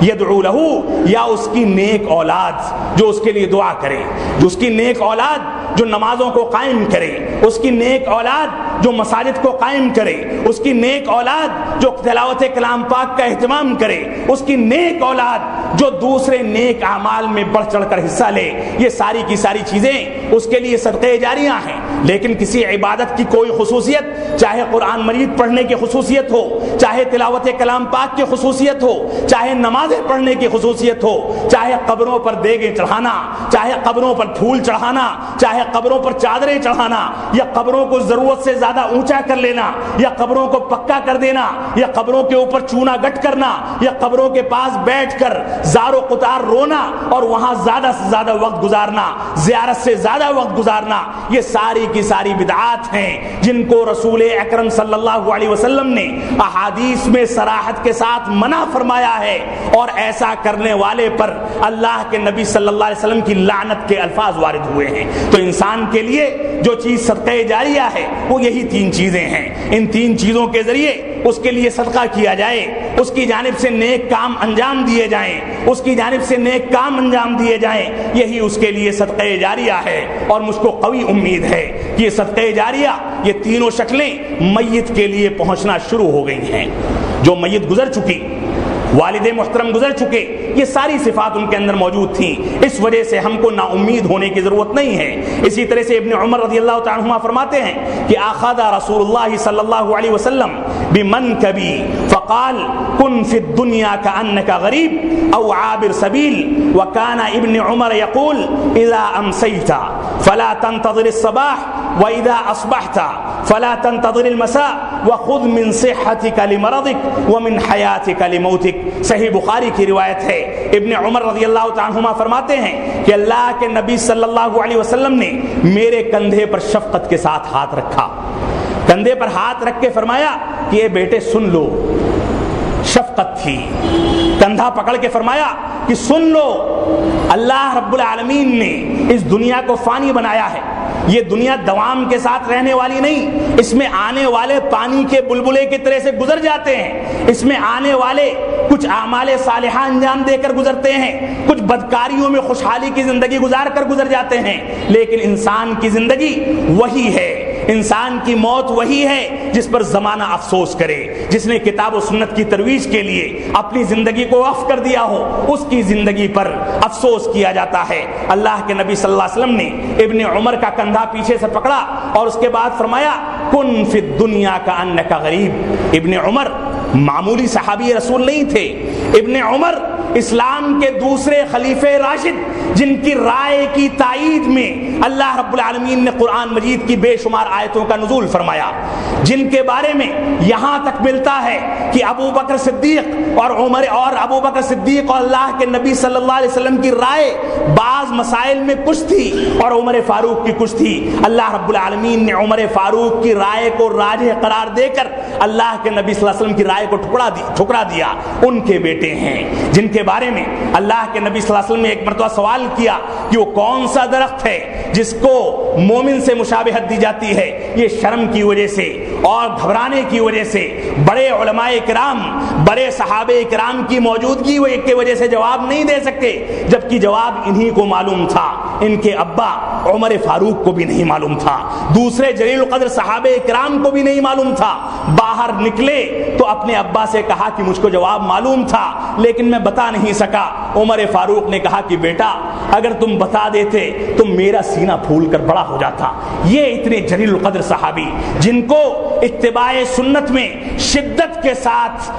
يدعو له، یا اس کی نیک اولاد جو اس کے لیے دعا کرے، جو اس کی نیک اولاد جو نمازوں کو قائم کرے، اس کی نیک اولاد جو مساجد کو قائم کرے، اس کی نیک اولاد جو تلاوت کلام پاک کا اہتمام کرے، اس کی نیک اولاد جو دوسرے نیک اعمال میں بڑھ چڑھ کر حصہ لے، یہ ساری کی ساری چیزیں اس کے لیے صدقہ جاریہ ہیں۔ لیکن کسی عبادت کی کوئی خصوصیت، چاہے قرآن مجید پڑھنے کی خصوصیت ہو، چاہے تلاوت کلام پاک کی خصوصیت ہو، چاہے نمازیں پڑھنے کی خصوصیت ہو، چاہے قبروں پر دیگیں چڑھانا، چاہے قبروں پر پھول چڑھانا، چاہے قبروں پر چادریں چڑھانا، یا قبروں کو ضرورت سے زیادہ اونچا کر لینا، یا قبروں کو پکا کر دینا، یا قبروں کے اوپر چونا گٹ کرنا، یا قبروں کے پاس بیٹھ کر زار و قطار رونا اور وہاں زیادہ سے زیادہ وقت گزارنا، زیارت سے زیادہ وقت گزارنا، یہ ساری کی ساری بدعات ہیں جن کو رسول اکرم صلی اللہ علیہ وسلم نے احادیث میں صراحت کے ساتھ منع فرمایا ہے، اور ایسا کرنے والے پر اللہ کے نبی صلی اللہ علیہ وسلم کی لعنت کے الفاظ وارد ہوئے ہیں۔ تو انسان کے لیے جو چیز صدقہ جاریہ ہے وہ یہی تین چیزیں ہیں۔ ان تین چیزوں کے ذریعے اس کے لیے صدقہ کیا جائے، اس کی جانب سے نیک کام انجام دیے جائیں، اس کی جانب سے نیک کام انجام دیے جائیں، یہی اس کے لیے صدقہ جاریہ ہے۔ اور مجھ کو قوی امید ہے کہ یہ صدقہ جاریہ، یہ تینوں شکلیں میت کے لیے پہنچنا شروع ہو گئی ہیں۔ جو میت گزر چکی، والد محترم گزر چکے، یہ ساری صفات ان کے اندر موجود تھیں، اس وجہ سے ہم کو نا امید ہونے کی ضرورت نہیں ہے۔ اسی طرح سے ابن عمر رضی اللہ تعالیٰ عنہما فرماتے ہیں کہ اخذ رسول اللہ صلی اللہ علیہ وسلم بمنکبی فقال کن فی الدنیا کأنک غریب او عابر سبیل، وکان ابن عمر یقول اذا امسیت فلا تنتظر الصباح واذا اصبحت فلا تنتظر المساء وخذ من صحتك لمرضك ومن حیاتك لموتك۔ صحیح بخاری کی روایت ہے۔ ابن عمر رضی اللہ تعالیٰ عنہما فرماتے ہیں کہ اللہ کے نبی صلی اللہ علیہ وسلم نے میرے کندھے پر شفقت کے ساتھ ہاتھ رکھا، کندھے پر ہاتھ رکھ کے فرمایا کہ یہ بیٹے سن لو، شفقت تھی، کندھا پکڑ کے فرمایا کہ سن لو، اللہ رب العالمین نے اس دنیا کو فانی بنایا ہے، یہ دنیا دوام کے ساتھ رہنے والی نہیں، اس میں آنے والے پانی کے بلبلے کی طرح سے گزر جاتے ہیں، اس میں آنے والے کچھ اعمال صالحہ انجام دے کر گزرتے ہیں، کچھ بدکاریوں میں خوشحالی کی زندگی گزار کر گزر جاتے ہیں، لیکن انسان کی زندگی وہی ہے، انسان کی موت وہی ہے جس پر زمانہ افسوس کرے، جس نے کتاب و سنت کی ترویج کے لیے اپنی زندگی کو وقف کر دیا ہو، اس کی زندگی پر افسوس کیا جاتا ہے۔ اللہ کے نبی صلی اللہ علیہ وسلم نے ابن عمر کا کندھا پیچھے سے پکڑا اور اس کے بعد فرمایا کن فی الدنیا کأنک غریب، ابن عمر معمولی صحابی رسول نہیں تھے۔ ابن عمر اسلام کے دوسرے خلیفہ راشد، جن کی رائے کی تائید میں اللہ رب العالمین نے قرآن مجید کی بے شمار آیتوں کا نزول فرمایا، جن کے بارے میں یہاں تک ملتا ہے کہ ابو بکر صدیق اور ابو بکر صدیق اور اللہ کے نبی صلی اللہ علیہ وسلم کی رائے بعض مسائل میں کچھ تھی اور عمر فاروق کی کچھ تھی۔ اللہ رب العالمین نے عمر فاروق کی رائے کو راجح قرار دے کر اللہ کے نبی صلی اللہ علیہ وسلم کی رائے کو ٹھکرا دیا۔ ان کے بیٹے ہیں جن کے بارے میں اللہ کے نبی صلی اللہ علیہ وسلم نے ایک مرتبہ سوال کیا کہ وہ کون سا درخت ہے جس کو مومن سے مشابہت دی جاتی ہے؟ یہ شرم کی وجہ سے اور گھبرانے کی وجہ سے بڑے علماء کرام، بڑے صحابہ کرام کی موجودگی کی وجہ سے جواب نہیں دے سکتے، جبکہ جواب انہی کو معلوم تھا، ان کے ابا عمر فاروق کو بھی نہیں معلوم تھا، دوسرے جلیل القدر صحابہ کرام کو بھی نہیں معلوم تھا۔ باہر نکلے تو اپنے ابا سے کہا کہ مجھ کو جواب معلوم تھا لیکن میں بتا نہیں سکا۔ عمر فاروق نے کہا کہ بیٹا اگر تم بتا دیتے تو میرا سینہ پھول کر بڑا ہو جاتا۔ یہ اتنے جلیل القدر صحابی جن کو اتباع سنت میں شدت کے ساتھ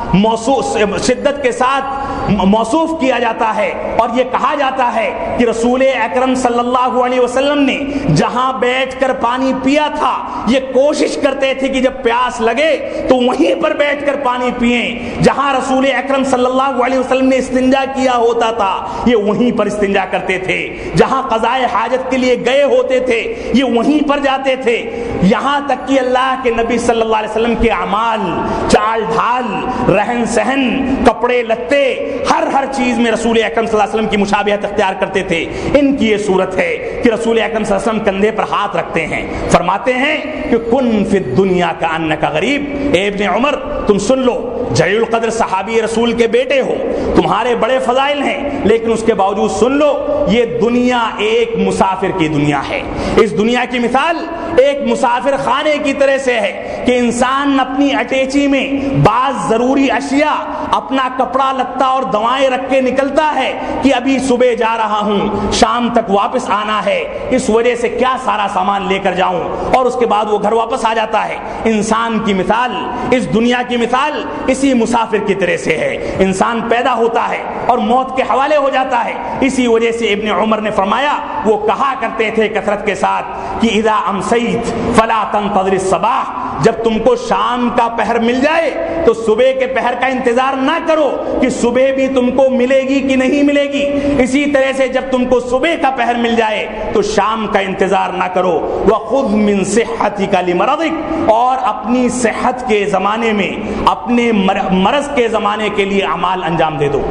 موصوف کیا جاتا ہے، اور یہ کہا جاتا ہے کہ رسول اکرم صلی اللہ علیہ وسلم نے جہاں بیٹھ کر پانی پیا تھا یہ کوشش کرتے تھے کہ جب پیاس لگے تو وہیں پر بیٹھ کر پانی پئیں، جہاں رسول اکرم صلی اللہ علیہ وسلم نے استنجا کیا ہوتا تھا یہ وہیں پر استنجا کرتے تھے، جہاں قضائے حاجت کے لیے گئے ہوتے تھے یہ وہیں پر جاتے تھے، یہاں تک کہ اللہ کے نبی صلی اللہ علیہ وسلم کے اعمال، چال ڈھال، رہن سہن، کپڑے لتے، ہر چیز میں رسول اکرم صلی اللہ علیہ وسلم کی مشابہت اختیار کرتے تھے۔ ان کی یہ صورت ہے کہ رسول اکرم صلی اللہ علیہ وسلم کندھے پر ہاتھ رکھتے ہیں، فرماتے ہیں کہ کن فی الدنیا کانک غریب۔ اے ابن عمر تم سن لو، جلیل القدر صحابی رسول کے بیٹے ہو، تمہارے بڑے فضائل ہیں، لیکن اس کے باوجود سن لو یہ دنیا ایک مسافر کی دنیا ہے۔ اس دنیا کی مثال ایک مسافر خانے کی طرح سے ہے کہ انسان اپنی اٹیچی میں بعض ضروری اشیاء، اپنا کپڑا لتا اور دوائیں رکھ کے نکلتا ہے کہ ابھی صبح جا رہا ہوں، شام تک واپس آنا ہے، اس وجہ سے کیا سارا سامان لے کر جاؤں، اور اس کے بعد وہ گھر واپس آ جاتا ہے۔ انسان کی مثال، اس دنیا کی مثال اسی مسافر کی طرح سے ہے۔ انسان پیدا ہوتا ہے اور موت کے حوالے ہو جاتا ہے۔ اسی وجہ سے ابن عمر نے فرمایا، وہ کہا کرتے تھے کثرت کے ساتھ کہ اذا امسیت فلا تنتظر الصباح، جب تم کو شام کا پہر مل جائے تو صبح کے پہر کا انتظار نہ کرو کہ صبح بھی تم کو ملے گی کہ نہیں ملے گی، اسی طرح سے جب تم کو صبح کا پہر مل جائے تو شام کا انتظار نہ کرو۔ وخذ من صحتک لمرضک، اور اپنی صحت کے زمانے میں، اپنے مرض کے زمانے کے لیے اعمال انجام دے دو،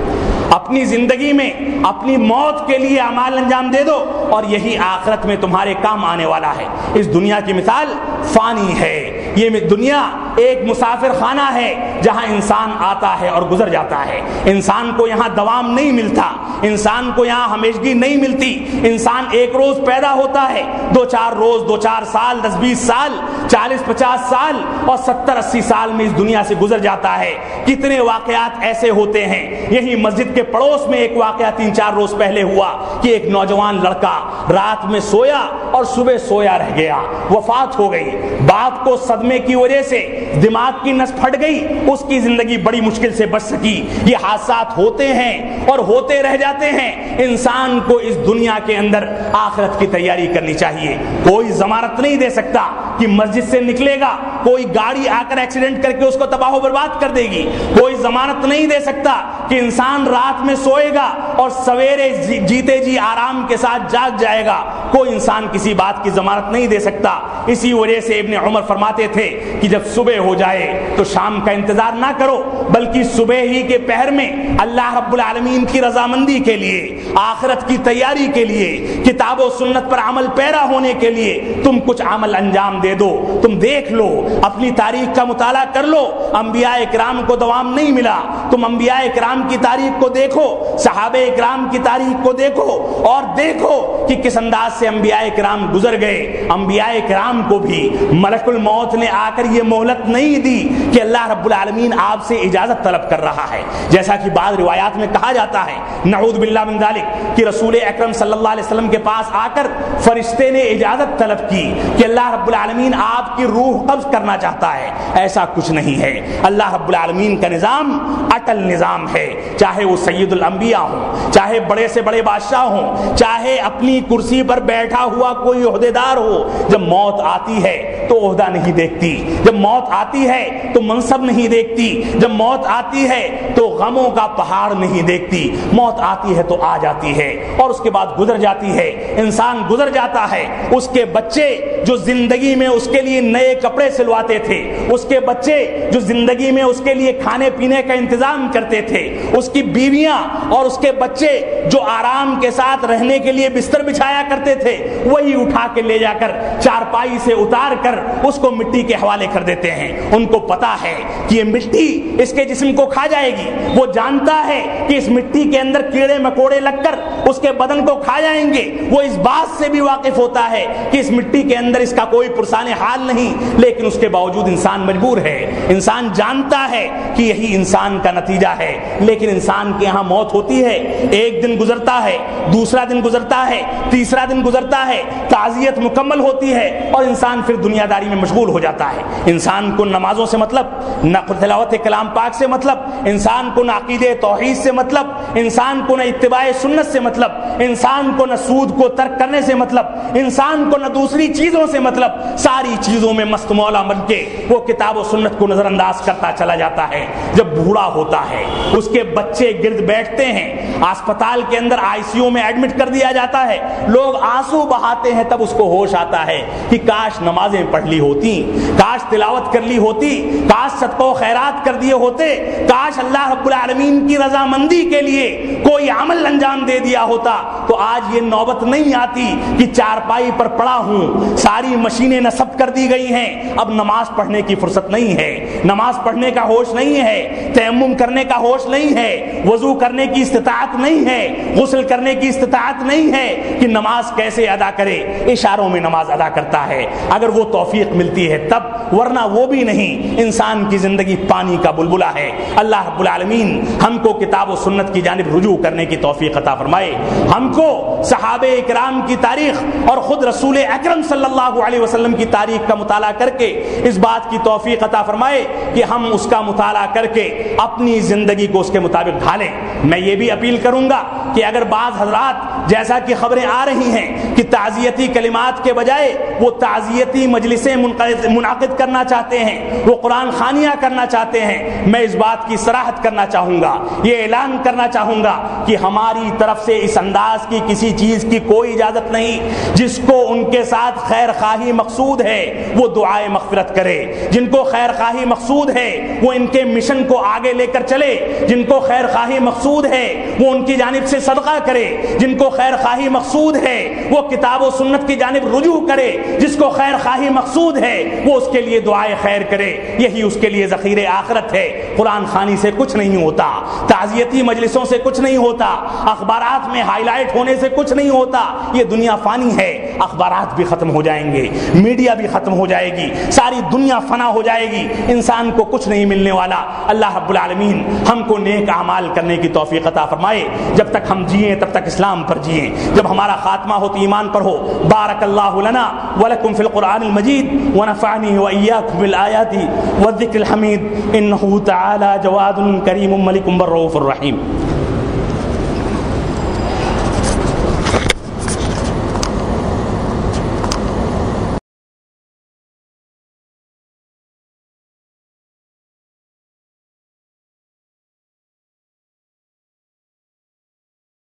اپنی زندگی میں اپنی موت کے لیے اعمال انجام دے دو، اور یہی آخرت میں تمہارے کام آنے والا ہے۔ اس دنیا کی مثال فانی ہے، یہ دنیا ایک مسافر خانہ ہے جہاں انسان آتا ہے اور گزر جاتا ہے۔ انسان کو یہاں دوام نہیں ملتا، انسان کو یہاں ہمیشگی نہیں ملتی۔ انسان ایک روز پیدا ہوتا ہے، 2-4 روز، 2-4 سال، 10-20 سال، 40-50 سال اور 70-80 سال میں اس دنیا سے گزر جاتا ہے۔ کتنے واقعات ایسے ہوتے ہیں، یہی مسجد کے پڑوس میں ایک واقعہ 3-4 روز پہلے ہوا کہ ایک نوجوان لڑکا رات میں سویا اور صبح سویا رہ گیا، وفات ہو گئی۔ بات کو صدمے کی وجہ سے دماغ کی نس پھٹ گئی، اس کی زندگی بڑی مشکل سے بچ سکی۔ یہ حادثات ہوتے ہیں اور ہوتے رہ جاتے ہیں۔ انسان کو اس دنیا کے اندر آخرت کی تیاری کرنی چاہیے۔ کوئی ضمانت نہیں دے سکتا کہ مسجد سے نکلے گا کوئی گاڑی آ کر ایکسیڈنٹ کر کے اس کو تباہ و برباد کر دے گی۔ کوئی ضمانت نہیں دے سکتا کہ انسان رات میں سوئے گا اور سویرے جیتے جی آرام کے ساتھ جاگ جائے گا۔ کوئی انسان کسی بات کی ضمانت نہیں دے سکتا۔ اسی وجہ سے ابن عمر فرماتے تھے کہ جب صبح ہو جائے تو شام کا انتظار نہ کرو، بلکہ صبح ہی کے پہر میں اللہ رب العالمین کی رضامندی کے لیے، آخرت کی تیاری کے لیے، کتاب و سنت پر عمل پیرا ہونے کے لیے تم کچھ عمل انجام دے دو۔ تم دیکھ لو، اپنی تاریخ کا مطالعہ کر لو، انبیاء کرام کو دوام نہیں ملا۔ تم انبیاء کرام کی تاریخ کو دیکھو، صحابہ کرام کی تاریخ کو دیکھو، اور دیکھو کہ کس انداز سے انبیاء کرام گزر گئے۔ انبیاء کرام کو بھی ملک الموت نے آ کر یہ مہلت نہیں دی کہ اللہ رب العالمین آپ سے اجازت طلب کر رہا ہے، جیسا کہ بعض روایات میں کہا جاتا ہے، نعوذ باللہ من ذلک، کہ رسول اکرم صلی اللہ علیہ وسلم کے پاس آ کر فرشتے نے اجازت طلب کی کہ اللہ رب العالمین آپ کی روح قبض کرنا چاہتا ہے. ایسا کچھ نہیں ہے. اللہ رب العالمین کا نظام اٹل نظام ہے. چاہے وہ سید الانبیاء ہوں, چاہے بڑے سے بڑے بادشاہ ہوں, چاہے اپنی کرسی پر بیٹھا ہوا کوئی عہدیدار ہو, جب موت آتی ہے تو عہدہ نہیں دیکھتی, جب موت آتی ہے تو منصب نہیں دیکھتی, جب موت آتی ہے تو غموں کا پہاڑ نہیں دیکھتی. موت آتی ہے تو آ جاتی ہے اور اس کے بعد گزر جاتی ہے. انسان گزر جاتا ہے. اس کے بچے جو زندگی میں اس کے لیے نئے کپڑے سلواتے تھے, اس کے بچے جو زندگی میں اس کے لیے کھانے پینے کا انتظام کرتے تھے, اس کی بیویاں اور اس کے بچے جو آرام کے ساتھ رہنے کے لیے بستر بچھایا کرتے تھے, وہی اٹھا کے لے جا کر چارپائی سے اتار کر اس کو مٹی کے حوالے کر دیتے ہیں. ان کو پتا ہے کہ یہ مٹی اس کے جسم کو کھا جائے گی. وہ جانتا ہے کہ اس مٹی کے اندر کیڑے مکوڑے لگ کر اس کے بدن کو کھا جائیں گے. وہ اس بات سے بھی واقف ہوتا ہے کہ اس مٹی کے اندر اس کا کوئی پرسان حال نہیں, لیکن اس کے باوجود انسان مجبور ہے. انسان جانتا ہے کہ یہی انسان کا نتیجہ ہے, لیکن انسان کے یہاں موت ہوتی ہے. ایک دن گزرتا ہے, دوسرا دن گزرتا ہے, تیسرا دن گزرتا ہے, تعزیت مکمل ہوتی ہے اور انسان پھر دنیا داری میں مشغول ہو جاتا ہے. انسان کو نمازوں سے مطلب, نہ تلاوت کلام پاک سے مطلب, انسان کو نہ عقیدہ توحید سے مطلب, انسان کو نہ اتباع سنت سے مطلب, انسان کو نہ سود کو ترک کرنے سے مطلب, انسان کو نہ دوسری چیزوں سے مطلب. ساری چیزوں میں مست مولا بن کے وہ کتاب و سنت کو نظر انداز کرتا چلا جاتا ہے. جب بوڑھا ہوتا ہے, اس کے بچے گرد بیٹھتے ہیں, اسپتال کے اندر آئی سی یو میں ایڈمٹ کر دیا جاتا ہے, لوگ آنسو بہاتے ہیں, تب اس کو ہوش آتا ہے کہ کاش نمازیں پڑھ لی ہوتی, کاش تلاوت کر لی ہوتی, کاش صدقہ و خیرات کر دیے ہوتے, کاش اللہ رب العالمین کی رضامندی کے لیے کوئی عمل انجام دے دیا ہوتا, تو آج یہ نوبت نہیں آتی کہ چارپائی پر پڑا ہوں, ساری مشینیں نصب کر دی گئی ہیں, اب نماز پڑھنے کی فرصت نہیں ہے, نماز پڑھنے کا ہوش نہیں ہے, تیمم کرنے کا ہوش نہیں ہے, وضو کرنے کی استطاعت نہیں ہے, غسل کرنے کی استطاعت نہیں ہے کہ نماز کیسے ادا کرے. اشاروں میں نماز ادا کرتا ہے اگر وہ توفیق ملتی ہے تب, ورنہ وہ بھی نہیں. انسان کی زندگی پانی کا بلبلہ ہے. اللہ رب العالمین ہم کو کتاب و سنت کی جانب رجوع کرنے کی توفیق عطا فرمائے. ہم کو صحابہ کرام کی تاریخ اور خود رسول اکرم صلی اللہ علیہ وسلم کی تاریخ کا مطالعہ کر کے اس بات کی توفیق عطا فرمائے کہ ہم اس کا مطالعہ کر کے اپنی زندگی کو اس کے مطابق ڈھالیں. میں یہ بھی اپیل کروں گا کہ اگر بعض حضرات جیسا کہ خبریں آ رہی ہیں کہ تعزیتی کلمات کے بجائے وہ تعزیتی مجلسیں منعقد کرنا چاہتے ہیں, وہ قرآن خوانیاں کرنا چاہتے ہیں, میں اس بات کی صراحت کرنا چاہوں گا, یہ اعلان کرنا چاہوں گا کہ ہماری طرف سے اس انداز کی کسی چیز کی کوئی اجازت نہیں. جس کو ان کے ساتھ خیر خواہی مقصود ہے وہ دعائے مغفرت کرے, جن کو خیر خواہی مقصود ہے وہ ان کے مشن کو آگے لے کر چلے, جن کو خیر خواہی مقصود ہے وہ ان کی جانب سے صدقہ کرے, جن کو خیر خواہی مقصود ہے وہ کتاب و سنت کی جانب رجوع کرے, جس کو خیر خواہی مقصود ہے وہ اس کے لیے دعائے خیر کرے. یہی اس کے لیے ذخیرے آخرت ہے. قرآن خوانی سے کچھ نہیں ہوتا, تعزیتی مجلسوں سے کچھ نہیں ہوتا, اخبارات میں ہائی لائٹ ہونے سے کچھ نہیں ہوتا. یہ دنیا فانی ہے, اخبارات بھی ختم ہو جائیں گے, میڈیا بھی ختم ہو جائے گی, ساری دنیا فنا ہو جائے گی, انسان کو کچھ نہیں ملنے والا. اللہ رب العالمین ہم کو نیک اعمال کرنے کی توفیق عطا فرمائے. جب تک ہم جیئیں تب تک اسلام پر جیئیں, جب ہمارا خاتمہ ہو تو ایمان پر ہو. بارک اللہ لنا ولکم فی القرآن المجید ونفعنی وإیاکم بالآیات والذکر الحمید انہ تعالی جواد کریم ملک بر رؤوف الرحیم.